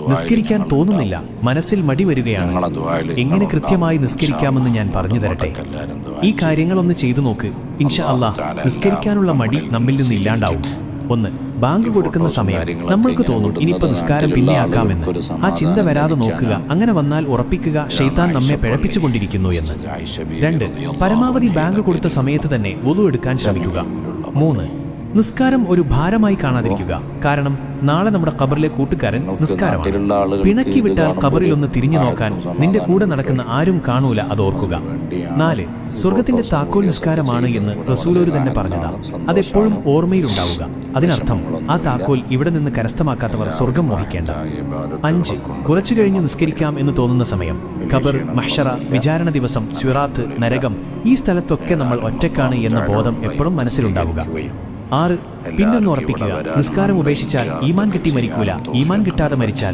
നിസ്കരിക്കാൻ തോന്നുന്നില്ല, മനസ്സിൽ മടി വരികയാണ്. എങ്ങനെ കൃത്യമായി നിസ്കരിക്കാമെന്ന് ഞാൻ പറഞ്ഞു തരട്ടെ. ഈ കാര്യങ്ങളൊന്ന് ചെയ്തു നോക്ക്. ഇൻഷാ അല്ലാഹ് നിസ്കരിക്കാനുള്ള മടി നമ്മിൽ നിന്ന് ഇല്ലാണ്ടാവും. 1. ബാങ്ക് കൊടുക്കുന്ന സമയം നമ്മൾക്ക് തോന്നും ഇനിയിപ്പോൾ നിസ്കാരം പിന്നെ ആക്കാമെന്ന്. ആ ചിന്ത വരാതെ നോക്കുക. അങ്ങനെ വന്നാൽ ഉറപ്പിക്കുക ശൈത്താൻ നമ്മെ പിഴപ്പിച്ചുകൊണ്ടിരിക്കുന്നു എന്ന്. 2. പരമാവധി ബാങ്ക് കൊടുത്ത സമയത്ത് തന്നെ വുളു എടുക്കാൻ ശ്രമിക്കുക. 3. നിസ്കാരം ഒരു ഭാരമായി കാണാതിരിക്കുക. കാരണം നാളെ നമ്മുടെ ഖബറിലെ കൂട്ടുകാരൻ നിസ്കാരമാണ്. പിണക്കി വിട്ടാൽ ഖബറിൽ ഒന്ന് തിരിഞ്ഞു നോക്കാൻ നിന്റെ കൂടെ നടക്കുന്ന ആരും കാണൂല, അത് ഓർക്കുക. 4. സ്വർഗത്തിന്റെ താക്കോൽ നിസ്കാരമാണ് എന്ന് റസൂലോര് തന്നെ പറഞ്ഞതാ. അതെപ്പോഴും ഓർമ്മയിലുണ്ടാവുക. അതിനർത്ഥം ആ താക്കോൽ ഇവിടെ നിന്ന് കരസ്ഥമാക്കാത്തവർ സ്വർഗം മോഹിക്കേണ്ട. 5. കുറച്ചു കഴിഞ്ഞ് നിസ്കരിക്കാം എന്ന് തോന്നുന്ന സമയം. ഖബർ, മഹ്ശറ, വിചാരണ ദിവസം, സിറാത്ത്, നരകം, ഈ സ്ഥലത്തൊക്കെ നമ്മൾ ഒറ്റക്കാണ് എന്ന ബോധം എപ്പോഴും മനസ്സിലുണ്ടാവുക. 6. പിന്നൊന്ന് ഉറപ്പിക്കുക, നിസ്കാരം ഉപേക്ഷിച്ചാൽ ഈമാൻ കിട്ടി മരിക്കൂല. ഈമാൻ കിട്ടാതെ മരിച്ചാൽ